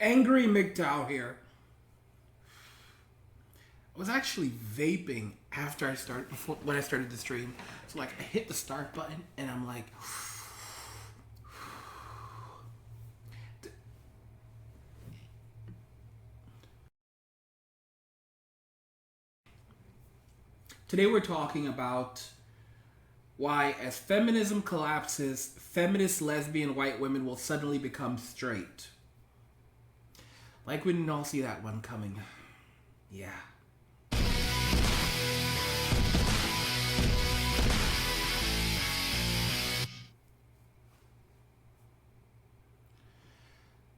Angry MGTOW here. I was actually vaping after when I started the stream. So like I hit the start button and I'm like today we're talking about why as feminism collapses, feminist lesbian white women will suddenly become straight. Like we didn't all see that one coming. Yeah.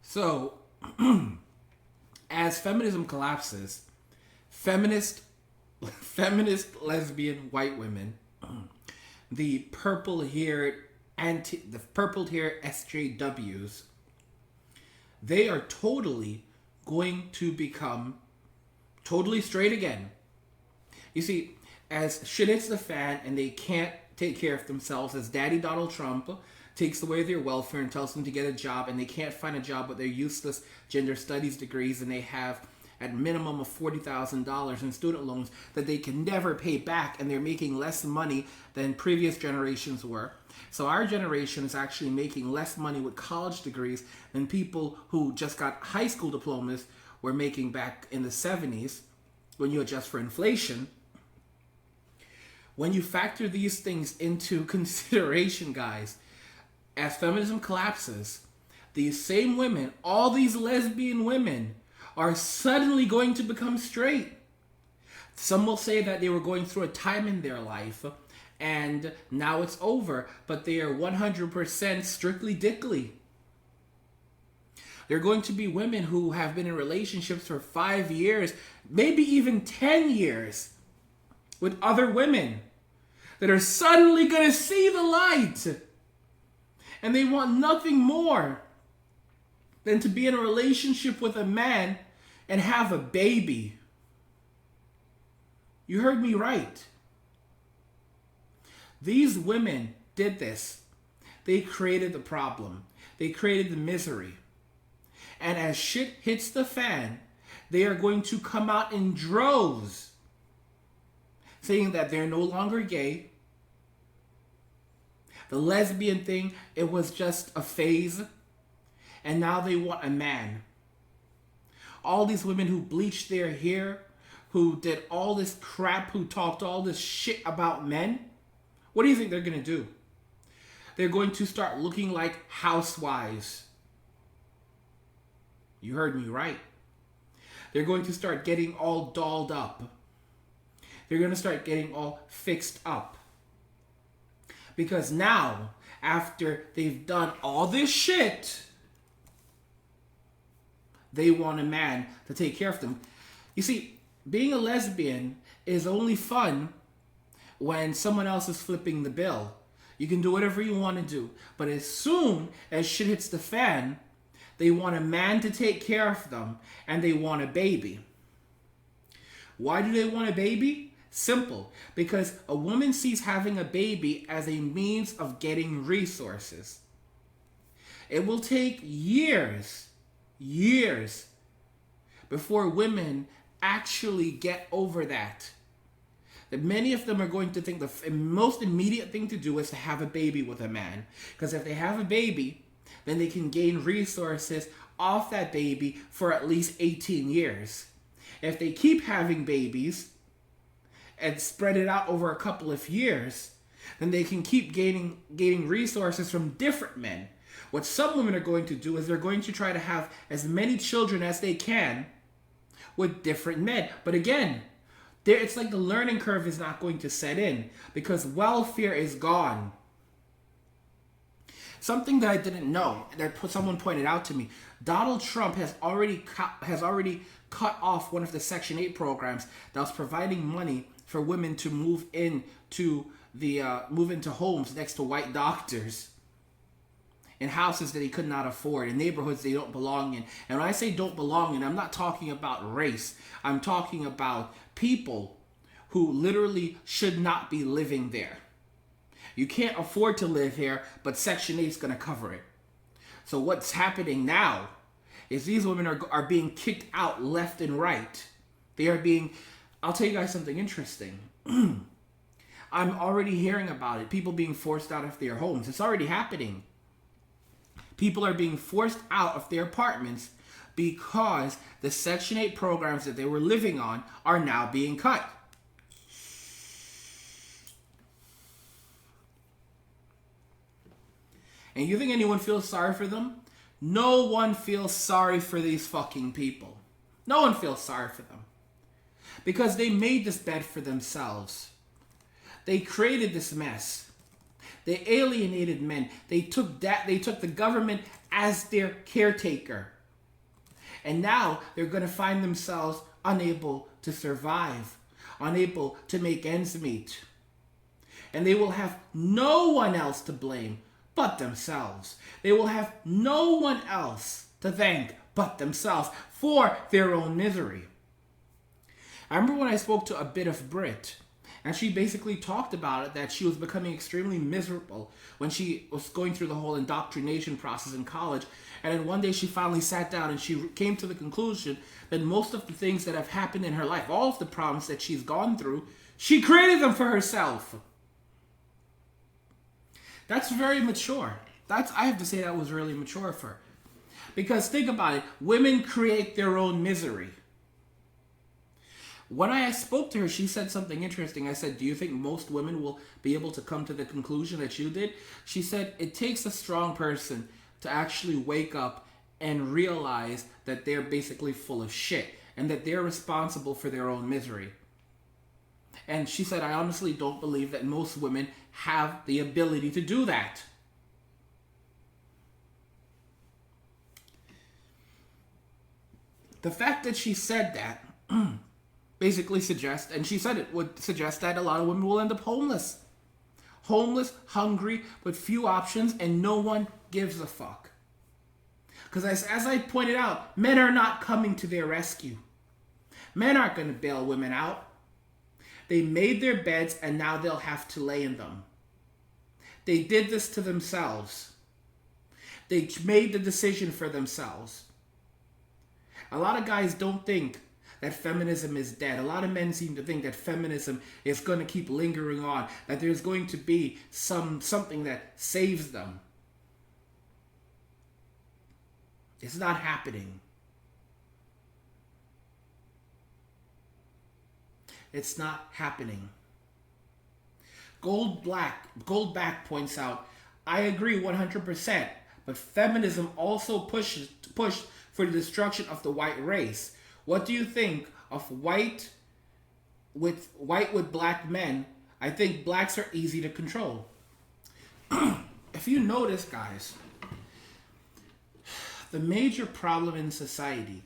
So, as feminism collapses, feminist lesbian white women, the purple-haired SJWs, they are totally going to become totally straight again. You see, as shit hits the fan and they can't take care of themselves, as Daddy Donald Trump takes away their welfare and tells them to get a job, and they can't find a job with their useless gender studies degrees, and they have at minimum of $40,000 in student loans that they can never pay back, and they're making less money than previous generations were. So our generation is actually making less money with college degrees than people who just got high school diplomas were making back in the 70s when you adjust for inflation. When you factor these things into consideration, guys, as feminism collapses, these same women, all these lesbian women, are suddenly going to become straight. Some will say that they were going through a time in their life and now it's over, but they are 100% strictly dickly. They're going to be women who have been in relationships for 5 years, maybe even 10 years with other women that are suddenly going to see the light. And they want nothing more than to be in a relationship with a man and have a baby. You heard me right. These women did this. They created the problem. They created the misery. And as shit hits the fan, they are going to come out in droves saying that they're no longer gay. The lesbian thing, it was just a phase. And now they want a man. All these women who bleached their hair, who did all this crap, who talked all this shit about men, what do you think they're going to do? They're going to start looking like housewives. You heard me right. They're going to start getting all dolled up. They're going to start getting all fixed up. Because now, after they've done all this shit, they want a man to take care of them. You see, being a lesbian is only fun when someone else is flipping the bill. You can do whatever you want to do. But as soon as shit hits the fan, they want a man to take care of them, and they want a baby. Why do they want a baby? Simple. Because a woman sees having a baby as a means of getting resources. It will take years before women actually get over that. That many of them are going to think the most immediate thing to do is to have a baby with a man. Because if they have a baby, then they can gain resources off that baby for at least 18 years. If they keep having babies and spread it out over a couple of years, then they can keep gaining resources from different men. What some women are going to do is they're going to try to have as many children as they can with different men. But again, it's like the learning curve is not going to set in because welfare is gone. Something that I didn't know, that someone pointed out to me, Donald Trump has already cut off one of the Section 8 programs that was providing money for women to move into homes next to white doctors, in houses that he could not afford, in neighborhoods they don't belong in. And when I say don't belong in, I'm not talking about race. I'm talking about people who literally should not be living there. You can't afford to live here, but Section 8 is going to cover it. So what's happening now is these women are being kicked out left and right. They are being, I'll tell you guys something interesting. I'm already hearing about it. People being forced out of their homes. It's already happening. People are being forced out of their apartments because the Section 8 programs that they were living on are now being cut. And you think anyone feels sorry for them? No one feels sorry for these fucking people. No one feels sorry for them. Because they made this bed for themselves. They created this mess. They alienated men. They took the government as their caretaker. And now they're going to find themselves unable to survive, unable to make ends meet. And they will have no one else to blame but themselves. They will have no one else to thank but themselves for their own misery. I remember when I spoke to a bit of Brit, and she basically talked about it, that she was becoming extremely miserable when she was going through the whole indoctrination process in college. And then one day she finally sat down and she came to the conclusion that most of the things that have happened in her life, all of the problems that she's gone through, she created them for herself. That's very mature. I have to say that was really mature for her. Because think about it, women create their own misery. When I spoke to her, she said something interesting. I said, do you think most women will be able to come to the conclusion that you did? She said, it takes a strong person to actually wake up and realize that they're basically full of shit and that they're responsible for their own misery. And she said, I honestly don't believe that most women have the ability to do that. The fact that she said that basically suggests, and she said it would suggest, that a lot of women will end up homeless. Homeless, hungry, with few options, and no one gives a fuck. Because as I pointed out, men are not coming to their rescue. Men aren't going to bail women out. They made their beds and now they'll have to lay in them. They did this to themselves. They made the decision for themselves. A lot of guys don't think that feminism is dead. A lot of men seem to think that feminism is going to keep lingering on, that there's going to be something that saves them. It's not happening. It's not happening. Goldback points out, I agree 100%, but feminism also pushed for the destruction of the white race. What do you think of white with black men? I think blacks are easy to control. If you notice, guys, the major problem in society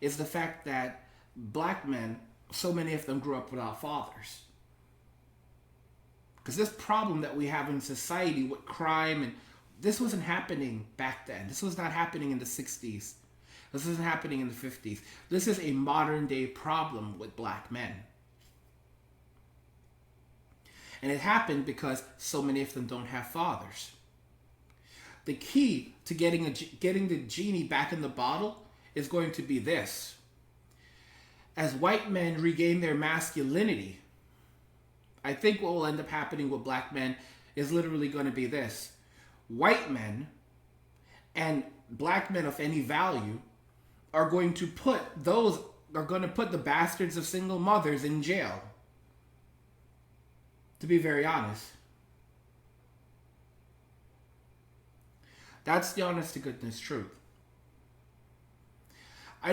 is the fact that black men, so many of them grew up without fathers. Because this problem that we have in society with crime, and this wasn't happening back then. This was not happening in the 60s. This isn't happening in the 50s. This is a modern day problem with black men. And it happened because so many of them don't have fathers. The key to getting the genie back in the bottle is going to be this. As white men regain their masculinity, I think what will end up happening with black men is literally going to be this. White men and black men of any value are going to put the bastards of single mothers in jail. To be very honest. That's the honest to goodness truth. I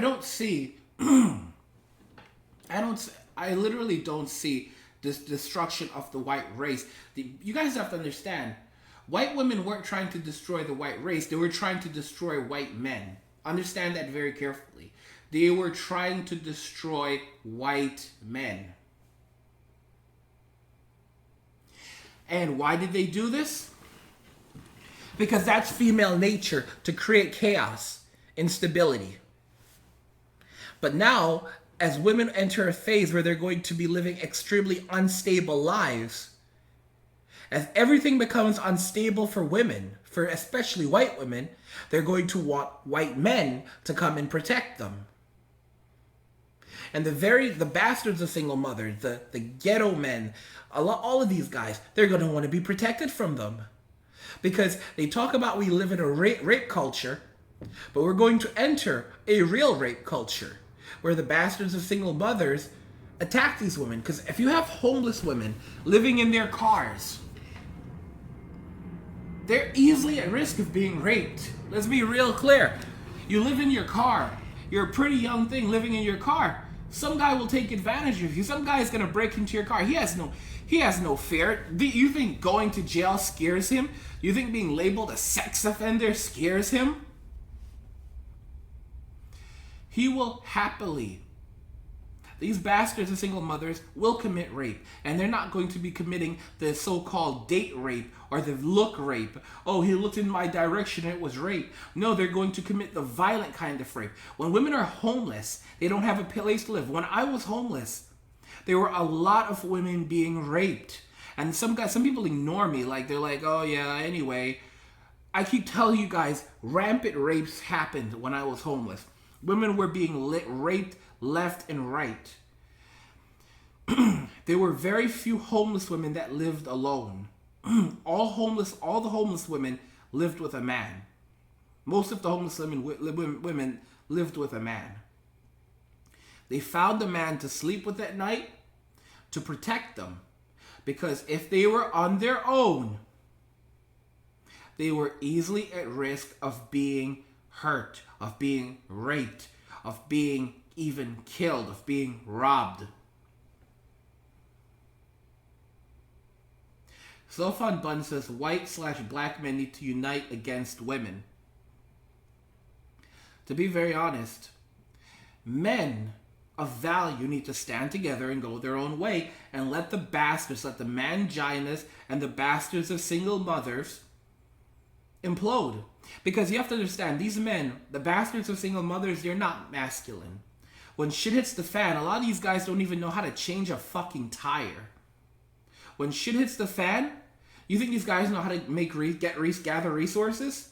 literally don't see this destruction of the white race. You guys have to understand, white women weren't trying to destroy the white race. They were trying to destroy white men. Understand that very carefully. They were trying to destroy white men. And why did they do this? Because that's female nature, to create chaos, instability. But now, as women enter a phase where they're going to be living extremely unstable lives, As everything becomes unstable for women, for especially white women, they're going to want white men to come and protect them. And the bastards of single mothers, the ghetto men, all of these guys, they're going to want to be protected from them. Because they talk about we live in a rape culture, but we're going to enter a real rape culture where the bastards of single mothers attack these women. Because if you have homeless women living in their cars, they're easily at risk of being raped. Let's be real clear. You live in your car. You're a pretty young thing living in your car. Some guy will take advantage of you. Some guy is going to break into your car. He has no fear. You think going to jail scares him? You think being labeled a sex offender scares him? He will happily. These bastards and single mothers will commit rape, and they're not going to be committing the so-called date rape or the look rape. Oh, he looked in my direction and it was rape. No, they're going to commit the violent kind of rape. When women are homeless, they don't have a place to live. When I was homeless, there were a lot of women being raped. And some people ignore me, like they're like, oh yeah, anyway. I keep telling you guys, rampant rapes happened when I was homeless. Women were being raped left and right. There were very few homeless women that lived alone. All the homeless women lived with a man. Most of the homeless women lived with a man. They found a man to sleep with at night to protect them. Because if they were on their own, they were easily at risk of being hurt, of being raped, of being even killed, of being robbed. Sofan Bun says white/black men need to unite against women. To be very honest, men of value need to stand together and go their own way and let the bastards, let the manginas and the bastards of single mothers implode. Because you have to understand, these men, the bastards of single mothers, they're not masculine. When shit hits the fan, a lot of these guys don't even know how to change a fucking tire. When shit hits the fan, you think these guys know how to gather resources?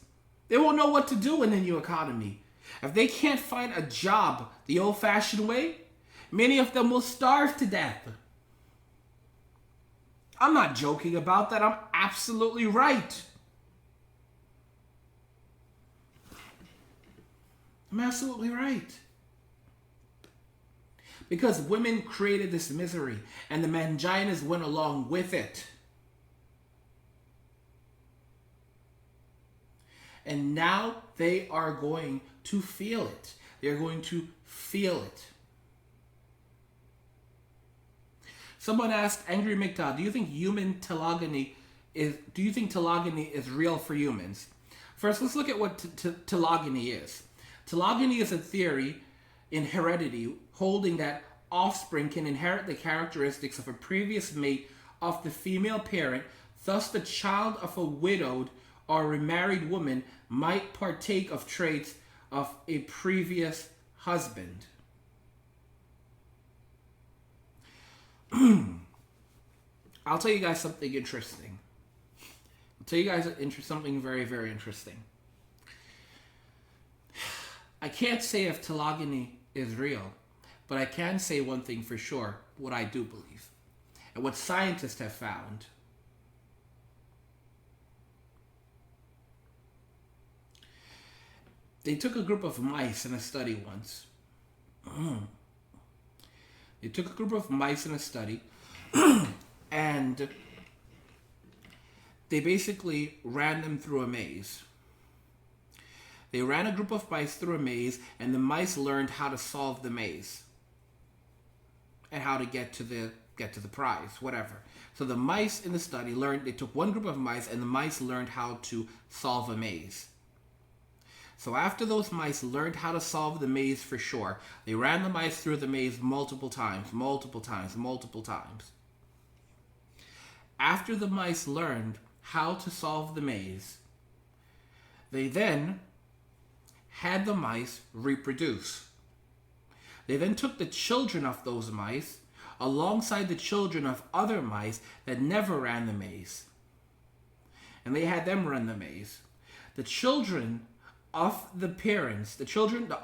They won't know what to do in the new economy. If they can't find a job the old-fashioned way, many of them will starve to death. I'm not joking about that. I'm absolutely right. I'm absolutely right. Because women created this misery, and the manginas went along with it. And now they are going to feel it. They're going to feel it. Someone asked Angry MGTOW, do you think telogamy is real for humans? First, let's look at what telogamy is. Telogamy is a theory in heredity holding that offspring can inherit the characteristics of a previous mate of the female parent. Thus, the child of a widowed or remarried woman might partake of traits of a previous husband. I'll tell you guys something interesting. I'll tell you guys something very, very interesting. I can't say if telogamy is real, but I can say one thing for sure, what I do believe, and what scientists have found. They took a group of mice in a study once. They took a group of mice in a study, and they basically ran them through a maze. They ran a group of mice through a maze, and the mice learned how to solve the maze and how to get to the prize, whatever. So the mice in the study they took one group of mice, and the mice learned how to solve a maze. So after those mice learned how to solve the maze for sure, they ran the mice through the maze multiple times. After the mice learned how to solve the maze, they then had the mice reproduce. They then took the children of those mice alongside the children of other mice that never ran the maze. and they had them run the maze. The children of the parents, the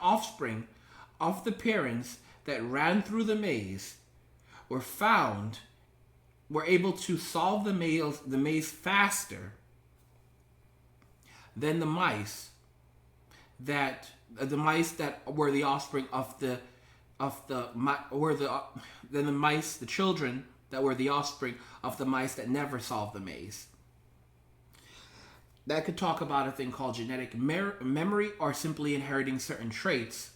offspring of the parents that ran through the maze were able to solve the maze faster than the mice that were the offspring the children that were the offspring of the mice that never solved the maze. That could talk about a thing called genetic memory, or simply inheriting certain traits.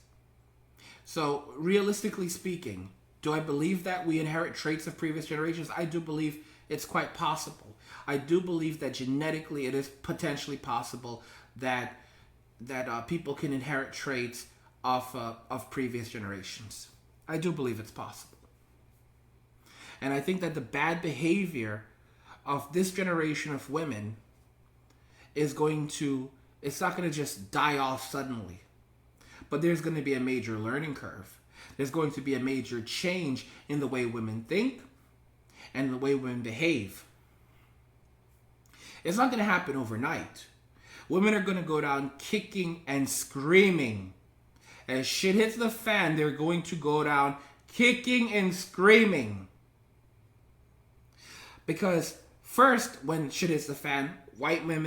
So, realistically speaking, do I believe that we inherit traits of previous generations? I do believe it's quite possible. I do believe that genetically it is potentially possible that people can inherit traits of previous generations. I do believe it's possible. And I think that the bad behavior of this generation of women it's not going to just die off suddenly. But there's going to be a major learning curve. There's going to be a major change in the way women think and the way women behave. It's not going to happen overnight. Women are going to go down kicking and screaming. As shit hits the fan, they're going to go down kicking and screaming. Because first, when shit hits the fan,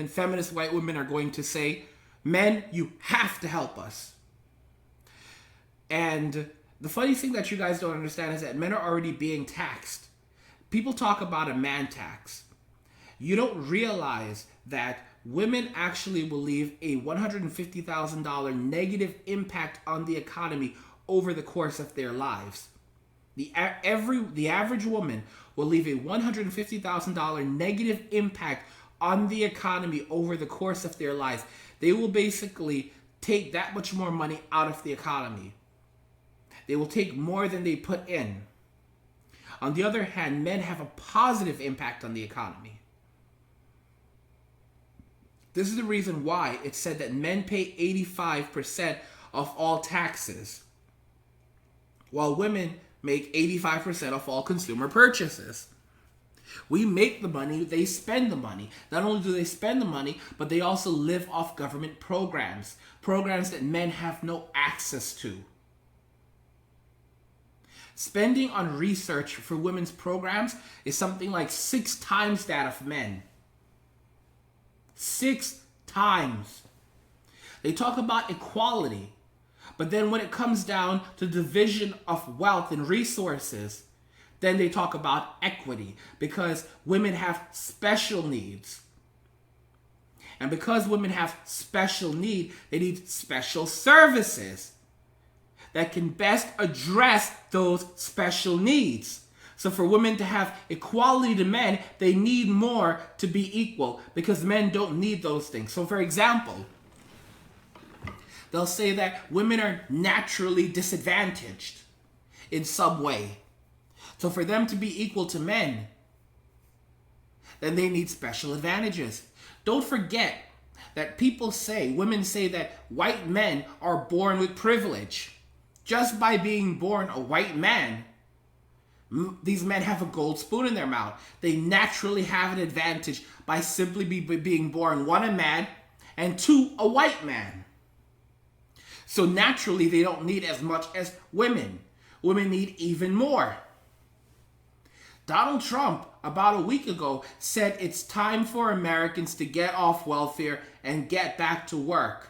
feminist white women are going to say, men, you have to help us. And the funny thing that you guys don't understand is that men are already being taxed. People talk about a man tax. You don't realize that women actually will leave a $150,000 negative impact on the economy over the course of their lives. The average woman will leave a $150,000 negative impact on the economy over the course of their lives. They will basically take that much more money out of the economy. They will take more than they put in. On the other hand, men have a positive impact on the economy. This is the reason why it's said that men pay 85% of all taxes, while women make 85% of all consumer purchases. We make the money, they spend the money. Not only do they spend the money, but they also live off government programs that men have no access to. Spending on research for women's programs is something like 6 times that of men. 6 times. They talk about equality, but then when it comes down to division of wealth and resources, then they talk about equity, because women have special needs. And because women have special need, they need special services that can best address those special needs. So for women to have equality to men, they need more to be equal, because men don't need those things. So for example, they'll say that women are naturally disadvantaged in some way. So for them to be equal to men, then they need special advantages. Don't forget that women say that white men are born with privilege. Just by being born a white man, these men have a gold spoon in their mouth. They naturally have an advantage by simply being born, 1, a man, and 2, a white man. So naturally, they don't need as much as women. Women need even more. Donald Trump, about a week ago, said it's time for Americans to get off welfare and get back to work.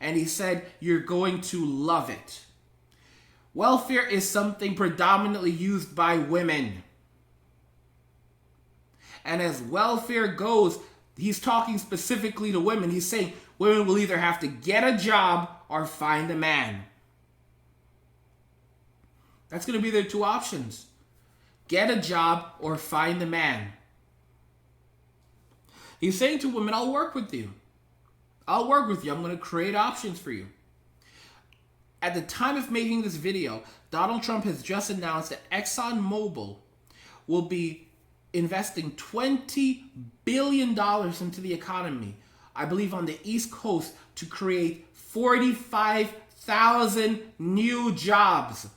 And he said, you're going to love it. Welfare is something predominantly used by women. And as welfare goes, he's talking specifically to women. He's saying women will either have to get a job or find a man. That's going to be their 2 options. Get a job or find a man. He's saying to women, I'll work with you. I'm going to create options for you. At the time of making this video, Donald Trump has just announced that ExxonMobil will be investing $20 billion into the economy, I believe on the East Coast, to create 45,000 new jobs.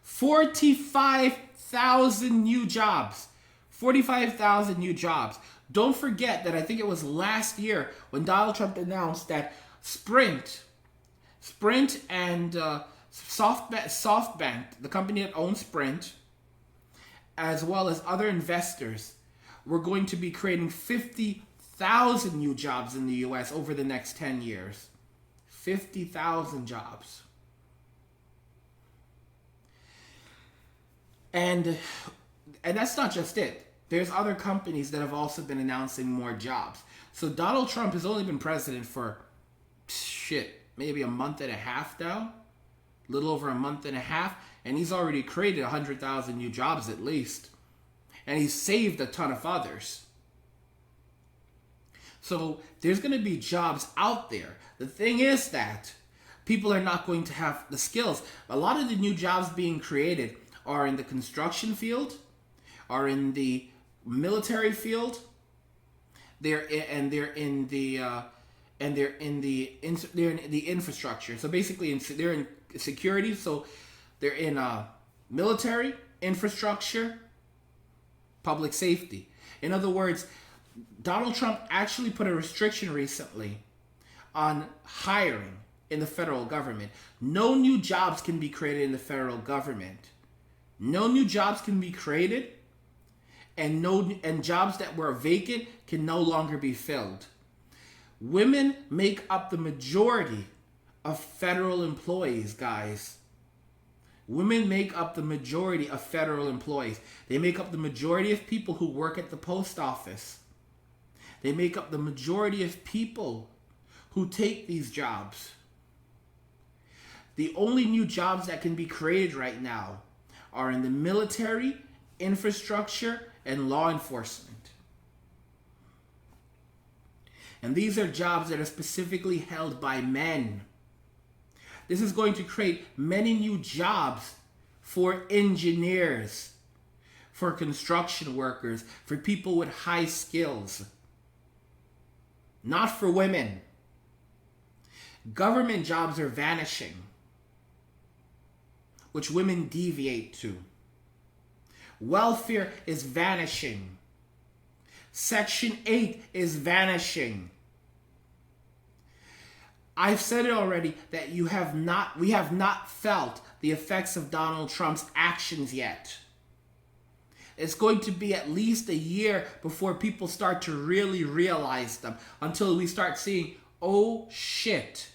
45,000 new jobs. 45,000 new jobs. Don't forget that I think it was last year when Donald Trump announced that Sprint and SoftBank, the company that owns Sprint, as well as other investors, were going to be creating 50,000 new jobs in the U.S. over the next 10 years. 50,000 jobs. And that's not just it. There's other companies that have also been announcing more jobs. So Donald Trump has only been president for, maybe a month and a half now. A little over a month and a half. And he's already created 100,000 new jobs at least. And he's saved a ton of others. So there's going to be jobs out there. The thing is that people are not going to have the skills. A lot of the new jobs being created are in the construction field, are in the military field. They're in the infrastructure. So basically, they're in security. So they're in military, infrastructure, public safety. In other words, Donald Trump actually put a restriction recently on hiring in the federal government. No new jobs can be created in the federal government. No new jobs can be created, and jobs that were vacant can no longer be filled. Women make up the majority of federal employees, guys. Women make up the majority of federal employees. They make up the majority of people who work at the post office. They make up the majority of people who take these jobs. The only new jobs that can be created right now are in the military, infrastructure, and law enforcement. And these are jobs that are specifically held by men. This is going to create many new jobs for engineers, for construction workers, for people with high skills. Not for women. Government jobs are vanishing, which women deviate to. Welfare is vanishing. Section 8 is vanishing. I've said it already that we have not felt the effects of Donald Trump's actions yet. It's going to be at least a year before people start to really realize them, until we start seeing, oh shit,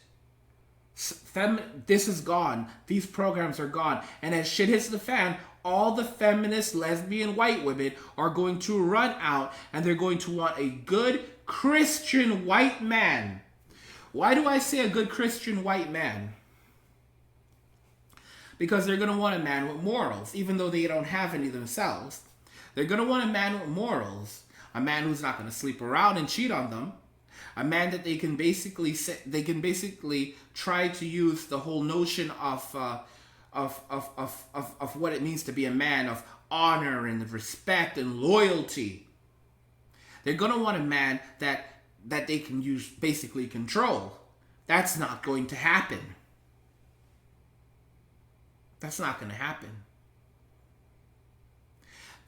this is gone. These programs are gone. And as shit hits the fan, all the feminist, lesbian, white women are going to run out, and they're going to want a good Christian white man. Why do I say a good Christian white man? Because they're going to want a man with morals, even though they don't have any themselves. They're going to want a man with morals, a man who's not going to sleep around and cheat on them, a man that they can basically try to use the whole notion of what it means to be a man, of honor and respect and loyalty. They're going to want a man that they can use basically control. That's not going to happen. That's not going to happen.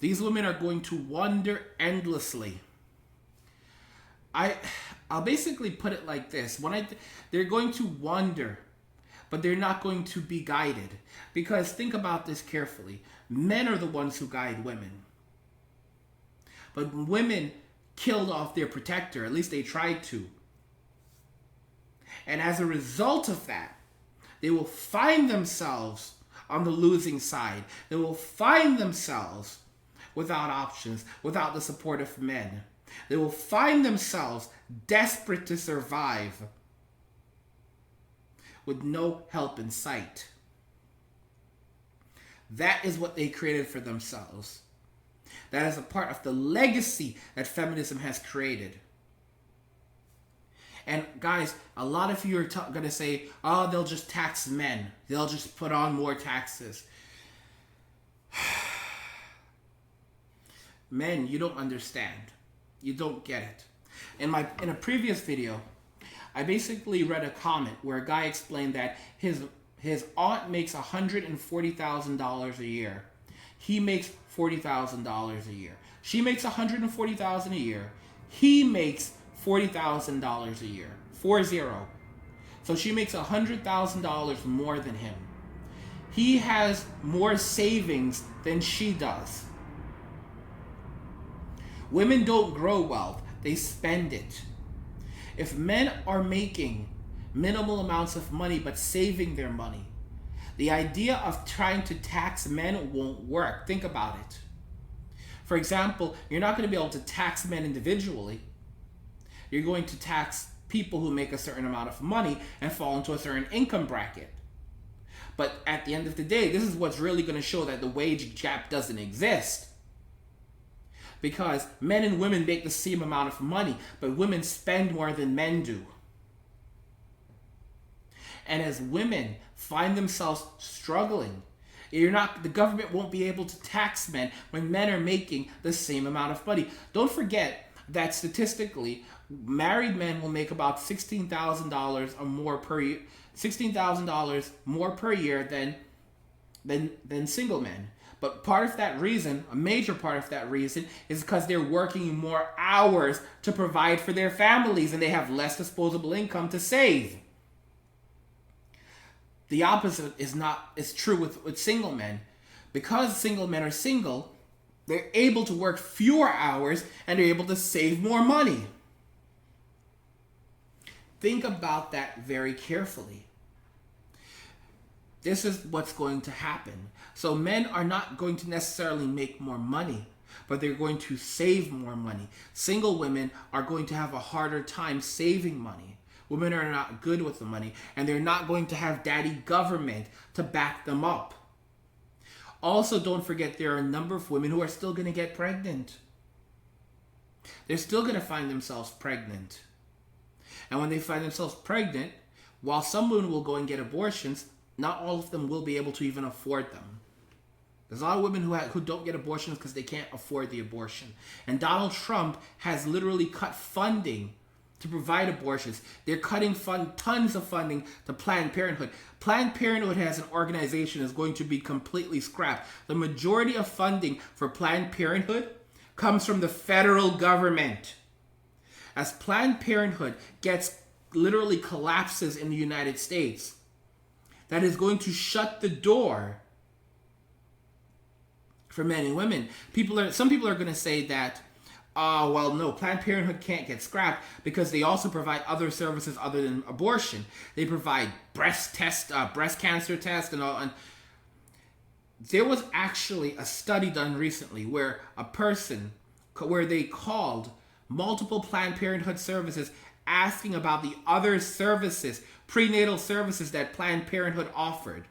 These women are going to wonder endlessly. I'll basically put it like this. They're going to wonder, but they're not going to be guided. Because think about this carefully. Men are the ones who guide women. But women killed off their protector. At least they tried to. And as a result of that, they will find themselves on the losing side. They will find themselves without options, without the support of men. They will find themselves desperate to survive with no help in sight. That is what they created for themselves. That is a part of the legacy that feminism has created. And guys, a lot of you are going to say, oh, they'll just tax men. They'll just put on more taxes. Men, you don't understand. You don't get it. In a previous video, I basically read a comment where a guy explained that his aunt makes $140,000 a year. He makes $40,000 a year. She makes $140,000 a year. He makes $40,000 a year. 40. So she makes $100,000 more than him. He has more savings than she does. Women don't grow wealth, they spend it. If men are making minimal amounts of money but saving their money, the idea of trying to tax men won't work. Think about it. For example, you're not going to be able to tax men individually. You're going to tax people who make a certain amount of money and fall into a certain income bracket. But at the end of the day, this is what's really going to show that the wage gap doesn't exist. Because men and women make the same amount of money, but women spend more than men do. And as women find themselves struggling, the government won't be able to tax men when men are making the same amount of money. Don't forget that statistically, married men will make about $16,000 or more per year, $16,000 more per year than single men. But part of that reason, a major part of that reason, is because they're working more hours to provide for their families and they have less disposable income to save. The opposite is true with single men. Because single men are single, they're able to work fewer hours and they're able to save more money. Think about that very carefully. This is what's going to happen. So men are not going to necessarily make more money, but they're going to save more money. Single women are going to have a harder time saving money. Women are not good with the money, and they're not going to have daddy government to back them up. Also, don't forget there are a number of women who are still going to get pregnant. They're still going to find themselves pregnant. And when they find themselves pregnant, while some women will go and get abortions, not all of them will be able to even afford them. There's a lot of women who don't get abortions because they can't afford the abortion. And Donald Trump has literally cut funding to provide abortions. They're cutting tons of funding to Planned Parenthood. Planned Parenthood as an organization is going to be completely scrapped. The majority of funding for Planned Parenthood comes from the federal government. As Planned Parenthood literally collapses in the United States, that is going to shut the door for men and women. Some people are going to say that, no, Planned Parenthood can't get scrapped because they also provide other services other than abortion. They provide breast cancer test, and all. And there was actually a study done recently where they called multiple Planned Parenthood services asking about the other services, prenatal services that Planned Parenthood offered.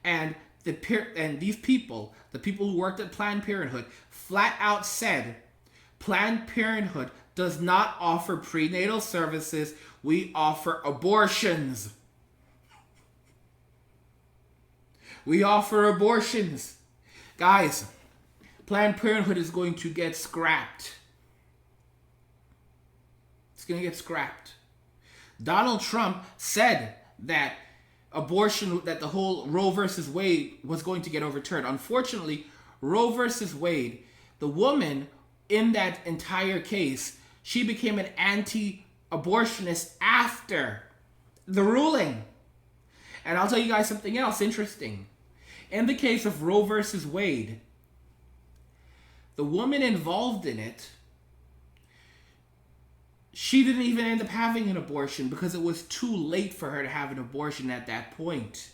And these people, the people who worked at Planned Parenthood, flat out said, Planned Parenthood does not offer prenatal services, we offer abortions. We offer abortions. Guys, Planned Parenthood is going to get scrapped. It's going to get scrapped. Donald Trump said that that the whole Roe versus Wade was going to get overturned. Unfortunately, Roe versus Wade, the woman in that entire case, she became an anti-abortionist after the ruling. And I'll tell you guys something else interesting. In the case of Roe versus Wade, the woman involved in it, she didn't even end up having an abortion because it was too late for her to have an abortion at that point.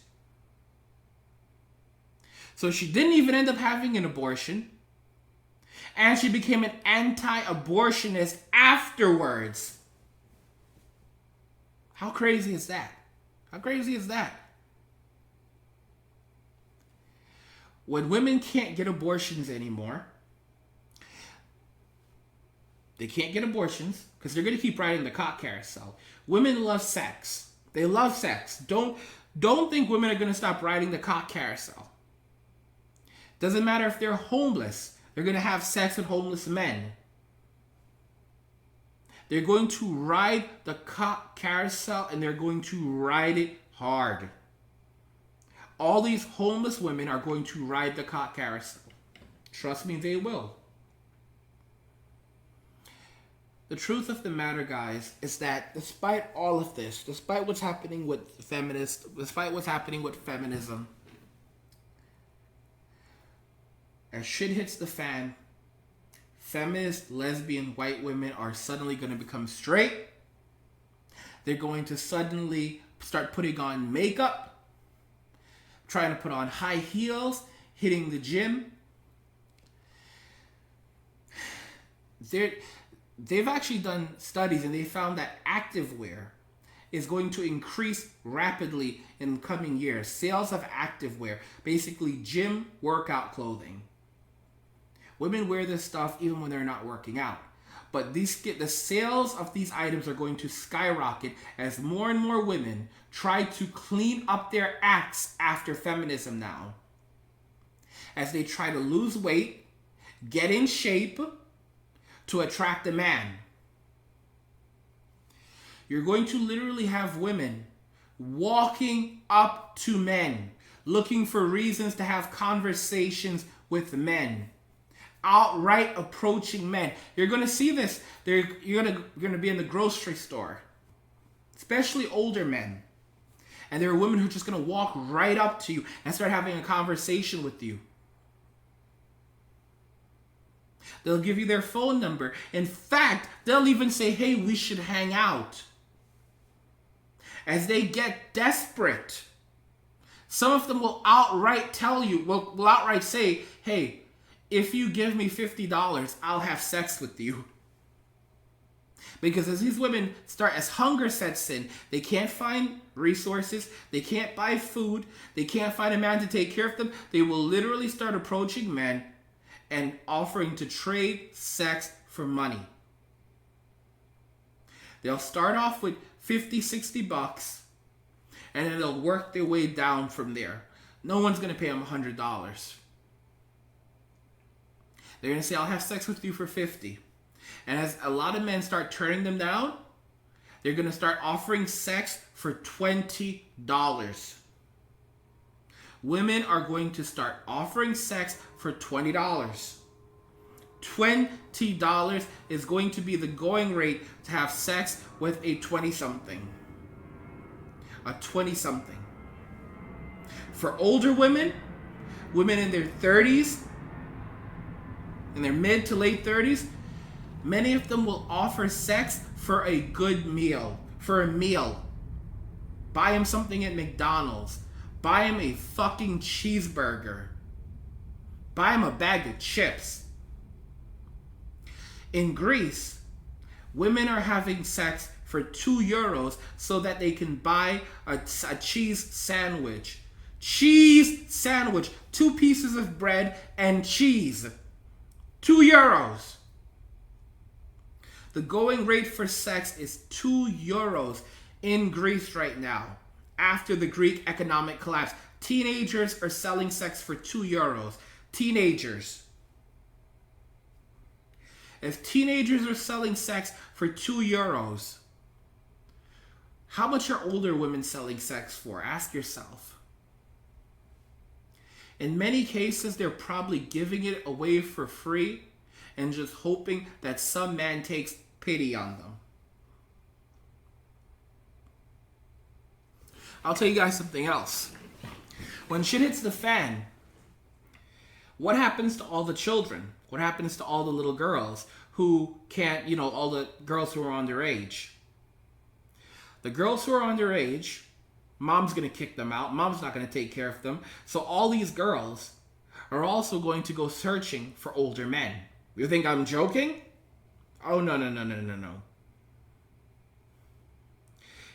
So she didn't even end up having an abortion. And she became an anti-abortionist afterwards. How crazy is that? How crazy is that? When women can't get abortions anymore, they can't get abortions because they're going to keep riding the cock carousel. Women love sex. They love sex. Don't think women are going to stop riding the cock carousel. Doesn't matter if they're homeless. They're going to have sex with homeless men. They're going to ride the cock carousel and they're going to ride it hard. All these homeless women are going to ride the cock carousel. Trust me, they will. the truth of the matter, guys, is that despite all of this, despite what's happening with feminists, despite what's happening with feminism, as shit hits the fan, feminist, lesbian, white women are suddenly going to become straight. They're going to suddenly start putting on makeup, trying to put on high heels, hitting the gym. They've actually done studies and they found that activewear is going to increase rapidly in coming years. Sales of activewear, basically gym workout clothing. Women wear this stuff even when they're not working out. But the sales of these items are going to skyrocket as more and more women try to clean up their acts after feminism now. As they try to lose weight, get in shape to attract a man. You're going to literally have women walking up to men, looking for reasons to have conversations with men. Outright approaching men. You're going to see this. You're going to be in the grocery store, especially older men. And there are women who are just going to walk right up to you and start having a conversation with you. They'll give you their phone number. In fact, they'll even say, hey, we should hang out. As they get desperate, some of them will outright tell you, will outright say, hey, if you give me $50, I'll have sex with you. Because as these women as hunger sets in, they can't find resources, they can't buy food, they can't find a man to take care of them, they will literally start approaching men and offering to trade sex for money. They'll start off with $50-$60, and then they'll work their way down from there. No one's going to pay them $100. They're going to say, I'll have sex with you for $50. And as a lot of men start turning them down, they're going to start offering sex for $20. Women are going to start offering sex for $20. $20 is going to be the going rate to have sex with a 20-something. A 20-something. For older women, women in their 30s, in their mid to late 30s, many of them will offer sex for a good meal, for a meal. Buy him something at McDonald's. Buy him a fucking cheeseburger. Buy him a bag of chips. In Greece, women are having sex for €2 so that they can buy a cheese sandwich. Cheese sandwich. 2 pieces of bread and cheese. €2. The going rate for sex is €2 in Greece right now. After the Greek economic collapse, teenagers are selling sex for €2. Teenagers. If teenagers are selling sex for €2, how much are older women selling sex for? Ask yourself. In many cases, they're probably giving it away for free and just hoping that some man takes pity on them. I'll tell you guys something else. When shit hits the fan, what happens to all the children? What happens to all the little girls who can't, all the girls who are underage? The girls who are underage, mom's going to kick them out. Mom's not going to take care of them. So all these girls are also going to go searching for older men. You think I'm joking? Oh, no.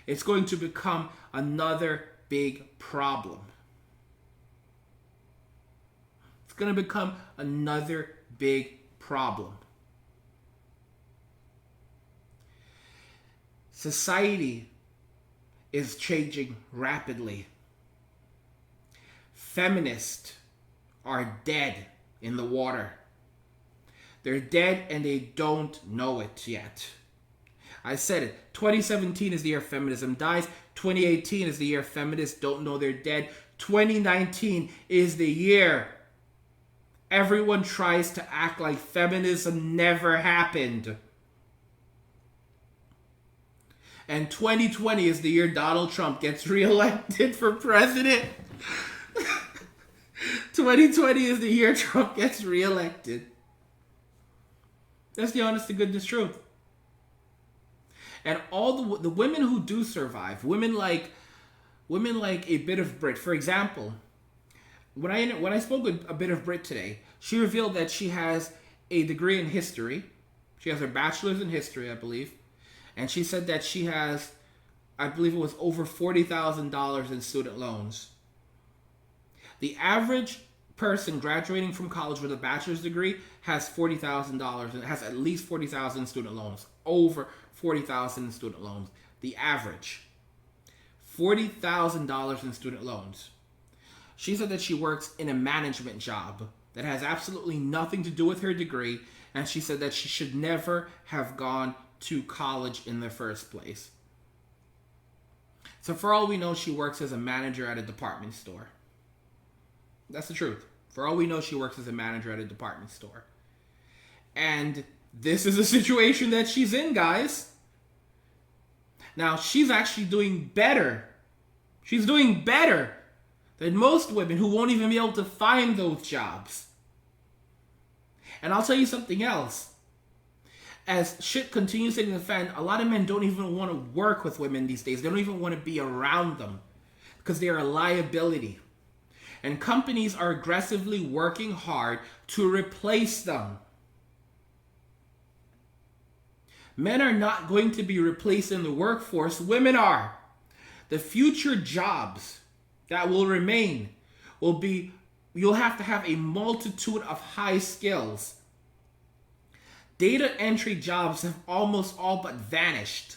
It's going to become another big problem. It's going to become another big problem. Society is changing rapidly. Feminists are dead in the water. They're dead and they don't know it yet. I said it. 2017 is the year feminism dies. 2018 is the year feminists don't know they're dead. 2019 is the year everyone tries to act like feminism never happened. And 2020 is the year Donald Trump gets reelected for president. 2020 is the year Trump gets reelected. That's the honest to goodness truth. And all the women who do survive, women like a bit of Brit, for example, when I spoke with a bit of Brit today, she revealed that she has a degree in history. She has her bachelor's in history, I believe. And she said that she has, I believe it was over $40,000 in student loans. The average person graduating from college with a bachelor's degree has $40,000 and has at least $40,000 in student loans. Over $40,000 in student loans. The average. $40,000 in student loans. She said that she works in a management job that has absolutely nothing to do with her degree, and she said that she should never have gone to college in the first place. So for all we know, she works as a manager at a department store. That's the truth. For all we know, she works as a manager at a department store. And this is a situation that she's in, guys. Now, she's actually doing better. She's doing better than most women who won't even be able to find those jobs. And I'll tell you something else. As shit continues hitting the fan, a lot of men don't even want to work with women these days. They don't even want to be around them because they are a liability. And companies are aggressively working hard to replace them. Men are not going to be replaced in the workforce. Women are. The future jobs that will remain will be, you'll have to have a multitude of high skills. Data entry jobs have almost all but vanished.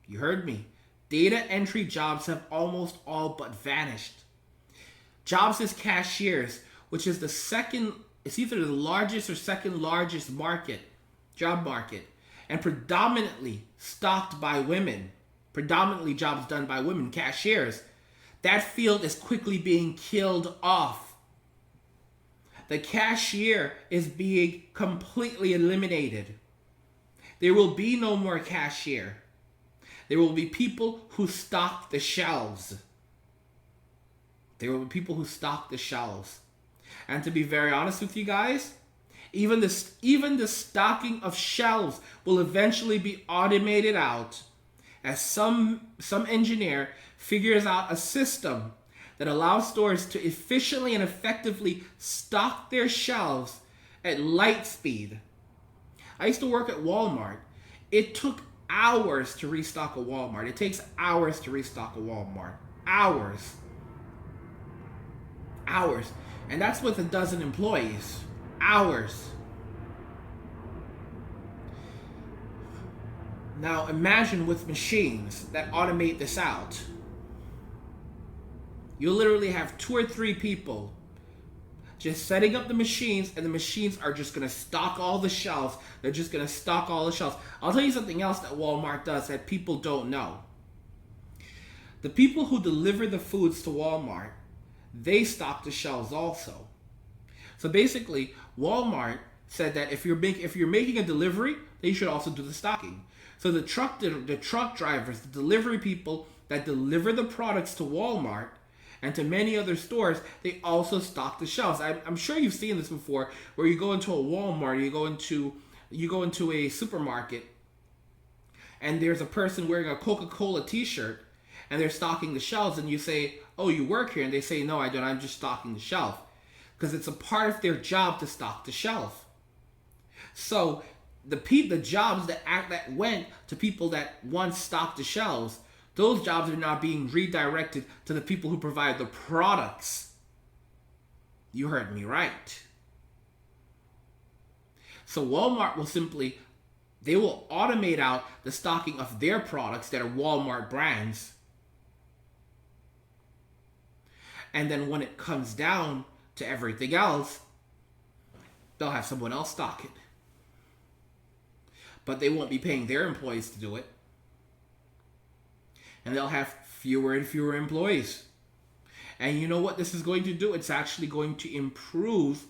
You heard me. Data entry jobs have almost all but vanished. Jobs as cashiers, which is it's either the largest or second largest job market, and predominantly stocked by women. Predominantly jobs done by women, cashiers. That field is quickly being killed off. The cashier is being completely eliminated. There will be no more cashier. There will be people who stock the shelves. There will be people who stock the shelves. And to be very honest with you guys, even the stocking of shelves will eventually be automated out as some engineer figures out a system that allows stores to efficiently and effectively stock their shelves at light speed. I used to work at Walmart. It took hours to restock a Walmart. It takes hours to restock a Walmart. Hours. And that's with a dozen employees. Hours. Now imagine with machines that automate this out. You'll literally have 2 or 3 people just setting up the machines, and the machines are just going to stock all the shelves. They're just going to stock all the shelves. I'll tell you something else that Walmart does that people don't know. The people who deliver the foods to Walmart, they stock the shelves also. So basically, Walmart said that if you're making a delivery, they should also do the stocking. So the truck drivers, the delivery people that deliver the products to Walmart and to many other stores, they also stock the shelves. I'm sure you've seen this before, where you go into a Walmart, you go into a supermarket, and there's a person wearing a Coca-Cola t-shirt, and they're stocking the shelves, and you say, "Oh, you work here?" And they say, "No, I don't. I'm just stocking the shelf." Because it's a part of their job to stock the shelf. So the jobs that went to people that once stocked the shelves, those jobs are now being redirected to the people who provide the products. You heard me right. So Walmart they will automate out the stocking of their products that are Walmart brands. And then when it comes down to everything else, they'll have someone else stock it. But they won't be paying their employees to do it. And they'll have fewer and fewer employees. And you know what this is going to do? It's actually going to improve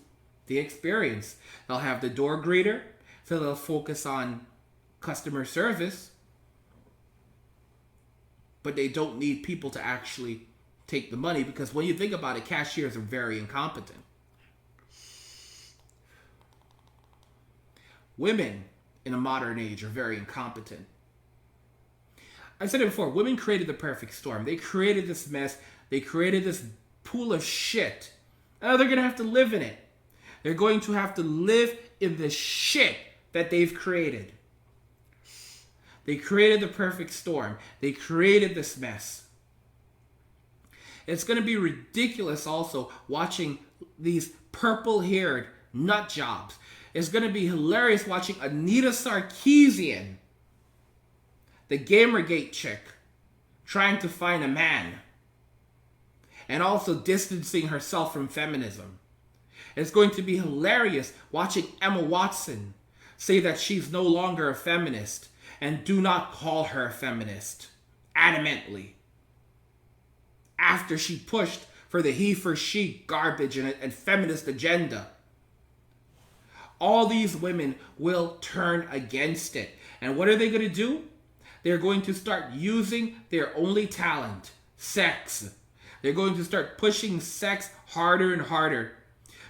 the experience. They'll have the door greeter, so they'll focus on customer service. but they don't need people to actually take the money, because when you think about it, cashiers are very incompetent. Women in a modern age are very incompetent. I said it before, women created the perfect storm. They created this mess. They created this pool of shit. Now they're going to have to live in it. They're going to have to live in the shit that they've created. They created the perfect storm. They created this mess. It's going to be ridiculous also watching these purple-haired nut jobs. It's going to be hilarious watching Anita Sarkeesian, the Gamergate chick, trying to find a man and also distancing herself from feminism. It's going to be hilarious watching Emma Watson say that she's no longer a feminist and do not call her a feminist adamantly, after she pushed for the he for she garbage and feminist agenda. All these women will turn against it. And what are they going to do? They're going to start using their only talent, sex. They're going to start pushing sex harder and harder.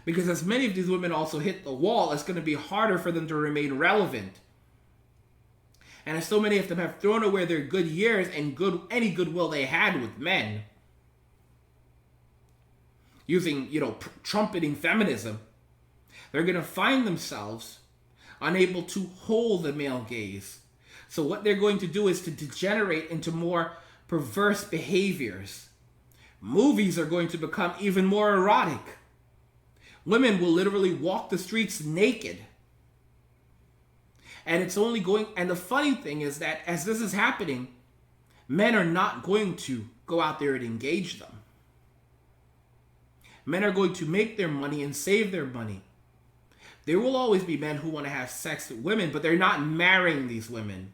Because as many of these women also hit the wall, it's going to be harder for them to remain relevant. And as so many of them have thrown away their good years and any goodwill they had with men, using, trumpeting feminism, they're going to find themselves unable to hold the male gaze. So what they're going to do is to degenerate into more perverse behaviors. Movies are going to become even more erotic. Women will literally walk the streets naked. And the funny thing is that as this is happening, men are not going to go out there and engage them. Men are going to make their money and save their money. There will always be men who want to have sex with women, but they're not marrying these women.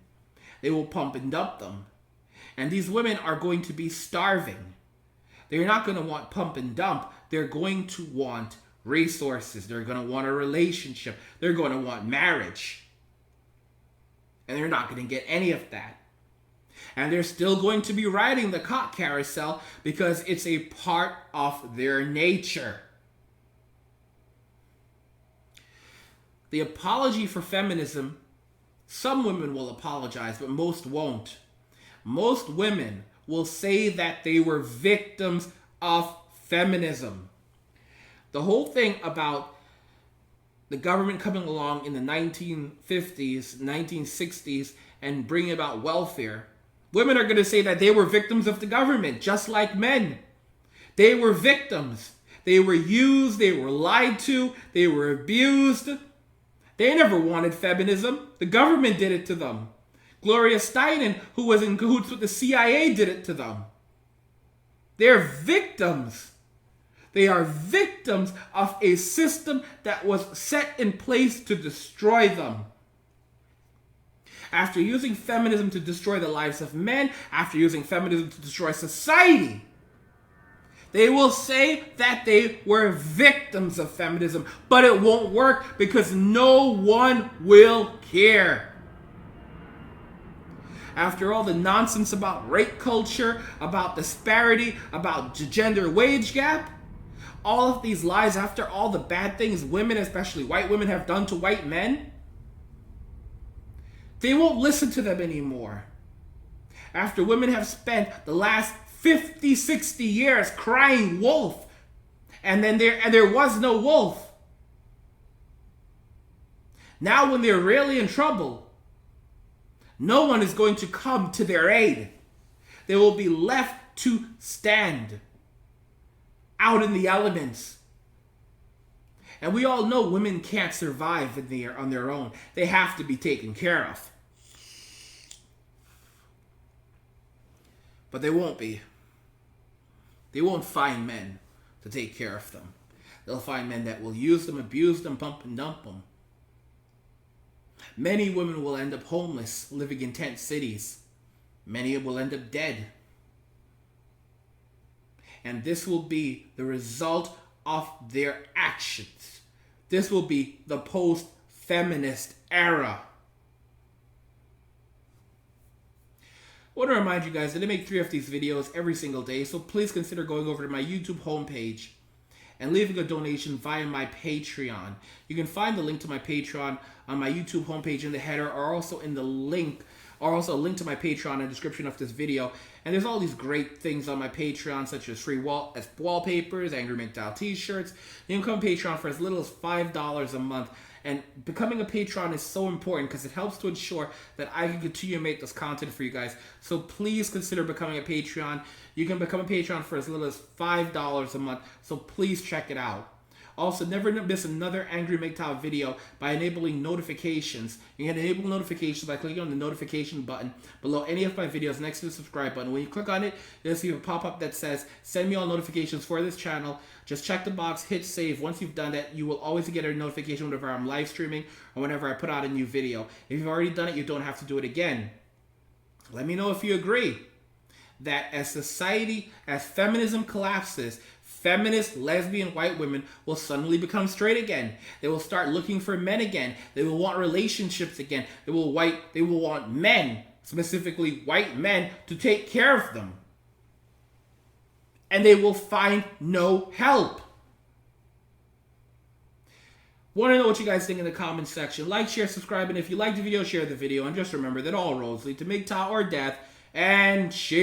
They will pump and dump them. And these women are going to be starving. They're not going to want pump and dump. They're going to want resources. They're going to want a relationship. They're going to want marriage. And they're not going to get any of that. And they're still going to be riding the cock carousel because it's a part of their nature. The apology for feminism, some women will apologize, but most won't. Most women will say that they were victims of feminism. The whole thing about the government coming along in the 1950s, 1960s, and bringing about welfare, women are going to say that they were victims of the government, just like men. They were victims. They were used, they were lied to, they were abused. They never wanted feminism. The government did it to them. Gloria Steinem, who was in cahoots with the CIA, did it to them. They're victims. They are victims of a system that was set in place to destroy them. After using feminism to destroy the lives of men, after using feminism to destroy society, they will say that they were victims of feminism, but it won't work because no one will care. After all the nonsense about rape culture, about disparity, about gender wage gap, all of these lies, after all the bad things women, especially white women, have done to white men, they won't listen to them anymore. After women have spent the last 50, 60 years crying wolf, and then there was no wolf. Now when they're really in trouble, no one is going to come to their aid. They will be left to stand out in the elements. And we all know women can't survive on their own. They have to be taken care of. But they won't be. They won't find men to take care of them. They'll find men that will use them, abuse them, pump and dump them. Many women will end up homeless, living in tent cities. Many will end up dead. And this will be the result of their actions. This will be the post-feminist era. want to remind you guys that I make 3 of these videos every single day, so please consider going over to my YouTube homepage and leaving a donation via my Patreon. You can find the link to my Patreon on my YouTube homepage in the header, or also in the link, or also a link to my Patreon in the description of this video. And there's all these great things on my Patreon, such as free wallpapers, Angry MGTOW t-shirts. You can become a Patreon for as little as $5 a month. And becoming a Patreon is so important because it helps to ensure that I can continue to make this content for you guys. So please consider becoming a Patreon. You can become a Patreon for as little as $5 a month. So please check it out. Also, never miss another Angry MGTOW video by enabling notifications. You can enable notifications by clicking on the notification button below any of my videos next to the subscribe button. When you click on it, you'll see a pop-up that says, send me all notifications for this channel. Just check the box, hit save. Once you've done that, you will always get a notification whenever I'm live streaming or whenever I put out a new video. If you've already done it, you don't have to do it again. Let me know if you agree that as society, as feminism collapses, feminist, lesbian, white women will suddenly become straight again. They will start looking for men again. They will want relationships again. They will want men, specifically white men, to take care of them. And they will find no help. Want to know what you guys think in the comments section. Like, share, subscribe, and if you like the video, share the video. And just remember that all roads lead to MGTOW or death. And cheers!